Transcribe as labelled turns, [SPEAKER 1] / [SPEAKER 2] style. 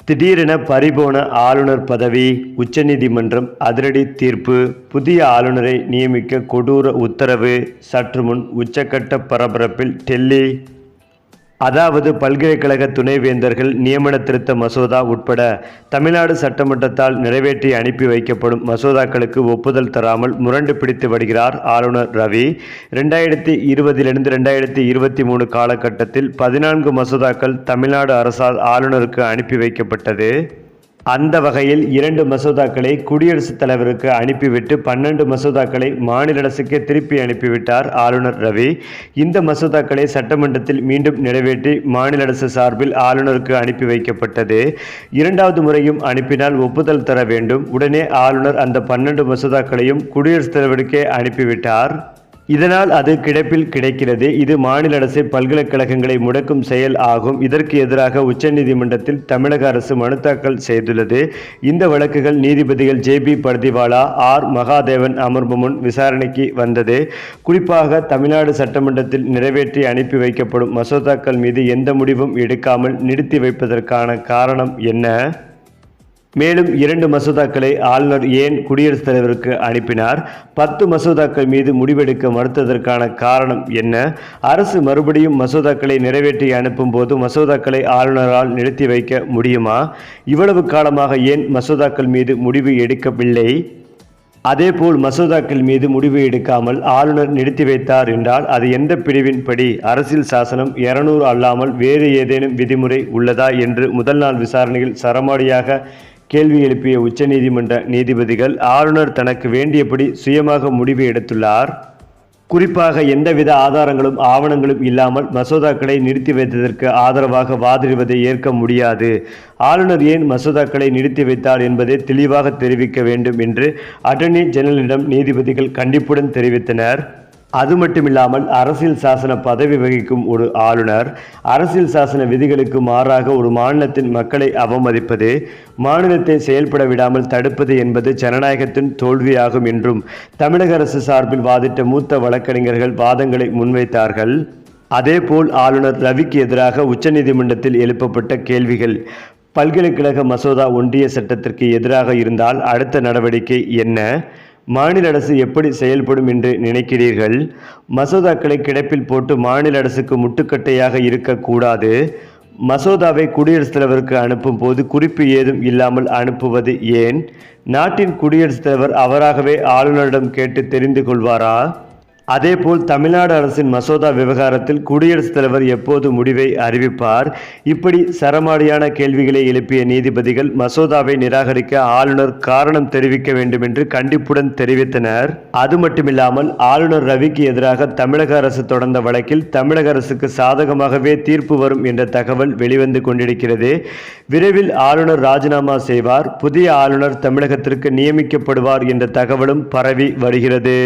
[SPEAKER 1] திடீரென பறிபோன ஆளுநர் பதவி, உச்சநீதிமன்றம் அதிரடி தீர்ப்பு, புதிய ஆளுநரை நியமிக்க கொடூர உத்தரவு, சற்று முன் உச்சக்கட்ட பரபரப்பில் டெல்லி. அதாவது பல்கலைக்கழக துணைவேந்தர்கள் நியமன திருத்த மசோதா உட்பட தமிழ்நாடு சட்டமன்றத்தால் நிறைவேற்றி அனுப்பி வைக்கப்படும் மசோதாக்களுக்கு ஒப்புதல் தராமல் முரண்டு பிடித்து வருகிறார் ஆளுநர் ரவி. 2020 2023 காலகட்டத்தில் 14 மசோதாக்கள் தமிழ்நாடு அரசால் ஆளுநருக்கு அனுப்பி வைக்கப்பட்டது. அந்த வகையில் 2 மசோதாக்களை குடியரசுத் தலைவருக்கு அனுப்பிவிட்டு 12 மசோதாக்களை மாநில அரசுக்கே திருப்பி அனுப்பிவிட்டார் ஆளுநர் ரவி. இந்த மசோதாக்களை சட்டமன்றத்தில் மீண்டும் நிறைவேற்றி மாநில அரசு சார்பில் ஆளுநருக்கு அனுப்பி வைக்கப்பட்டது. 2வது முறையும் அனுப்பினால் ஒப்புதல் தர வேண்டும். உடனே ஆளுநர் அந்த 12 மசோதாக்களையும் குடியரசுத் தலைவருக்கே அனுப்பிவிட்டார். இதனால் அது கிடப்பில் கிடைக்கிறது. இது மாநில அரசு பல்கலைக்கழகங்களை முடக்கும் செயல் ஆகும். இதற்கு எதிராக உச்சநீதிமன்றத்தில் தமிழக அரசு மனு தாக்கல் செய்துள்ளது. இந்த வழக்குகள் நீதிபதிகள் JB பர்திவாலா, R மகாதேவன் அமர்வு முன் விசாரணைக்கு வந்தது. குறிப்பாக தமிழ்நாடு சட்டமன்றத்தில் நிறைவேற்றி அனுப்பி வைக்கப்படும் மசோதாக்கள் மீது எந்த முடிவும் எடுக்காமல் நிறுத்தி வைப்பதற்கான காரணம் என்ன? மேலும் 2 மசோதாக்களை ஆளுநர் ஏன் குடியரசுத் தலைவருக்கு அனுப்பினார்? 10 மசோதாக்கள் மீது முடிவெடுக்க மறுத்ததற்கான காரணம் என்ன? அரசு மறுபடியும் மசோதாக்களை நிறைவேற்றி அனுப்பும் போது மசோதாக்களை ஆளுநரால் நிறுத்தி வைக்க முடியுமா? இவ்வளவு காலமாக ஏன் மசோதாக்கள் மீது முடிவு எடுக்கவில்லை? அதேபோல் மசோதாக்கள் மீது முடிவு எடுக்காமல் ஆளுநர் நிறுத்தி வைத்தார் என்றால் அது எந்த பிரிவின் படி? அரசியல் சாசனம் 200 அல்லாமல் வேறு ஏதேனும் விதிமுறை உள்ளதா என்று முதல் நாள் விசாரணையில் சரமாரியாக கேள்வி எழுப்பிய உச்சநீதிமன்ற நீதிபதிகள் ஆளுநர் தனக்கு வேண்டியபடி சுயமாக முடிவு எடுத்துள்ளார். குறிப்பாக எந்தவித ஆதாரங்களும் ஆவணங்களும் இல்லாமல் மசோதாக்களை நிறுத்தி வைத்ததற்கு ஆதரவாக வாதிடுவதை ஏற்க முடியாது. ஆளுநர் ஏன் மசோதாக்களை நிறுத்தி வைத்தார் என்பதை தெளிவாக தெரிவிக்க வேண்டும் என்று அட்டர்னி ஜெனரலிடம் நீதிபதிகள் கண்டிப்புடன் தெரிவித்தனர். அது மட்டுமில்லாமல் அரசியல் சாசன பதவி வகிக்கும் ஒரு ஆளுநர் அரசியல் சாசன விதிகளுக்கு மாறாக ஒரு மாநிலத்தின் மக்களை அவமதிப்பது, மாநிலத்தை செயல்பட விடாமல் தடுப்பது என்பது ஜனநாயகத்தின் தோல்வியாகும் என்றும் தமிழக அரசு சார்பில் வாதிட்ட மூத்த வழக்கறிஞர்கள் வாதங்களை முன்வைத்தார்கள். அதேபோல் ஆளுநர் ரவிக்கு எதிராக உச்சநீதிமன்றத்தில் எழுப்பப்பட்ட கேள்விகள்: பல்கலைக்கழக மசோதா ஒன்றிய சட்டத்திற்கு எதிராக இருந்தால் அடுத்த நடவடிக்கை என்ன? மாநில அரசு எப்படி செயல்படும் என்று நினைக்கிறீர்கள்? மசோதாக்களை கிடப்பில் போட்டு மாநில அரசுக்கு முட்டுக்கட்டையாக இருக்கக்கூடாது. மசோதாவை குடியரசுத் தலைவருக்கு அனுப்பும் போது குறிப்பு ஏதும் இல்லாமல் அனுப்புவது ஏன்? நாட்டின் குடியரசுத் தலைவர் அவராகவே ஆளுநரிடம் கேட்டு தெரிந்து கொள்வாரா? அதேபோல் தமிழ்நாடு அரசின் மசோதா விவகாரத்தில் குடியரசுத் தலைவர் எப்போது முடிவை அறிவிப்பார்? இப்படி சரமாரியான கேள்விகளை எழுப்பிய நீதிபதிகள் மசோதாவை நிராகரிக்க ஆளுநர் காரணம் தெரிவிக்க வேண்டும் என்று கண்டிப்புடன் தெரிவித்தனர். அது மட்டுமில்லாமல் ஆளுநர் ரவிக்கு எதிராக தமிழக அரசு தொடர்ந்த வழக்கில் தமிழக அரசுக்கு சாதகமாகவே தீர்ப்பு வரும் என்ற தகவல் வெளிவந்து கொண்டிருக்கிறது. விரைவில் ஆளுநர் ராஜினாமா செய்வார், புதிய ஆளுநர் தமிழகத்திற்கு நியமிக்கப்படுவார் என்ற தகவலும் பரவி வருகிறது.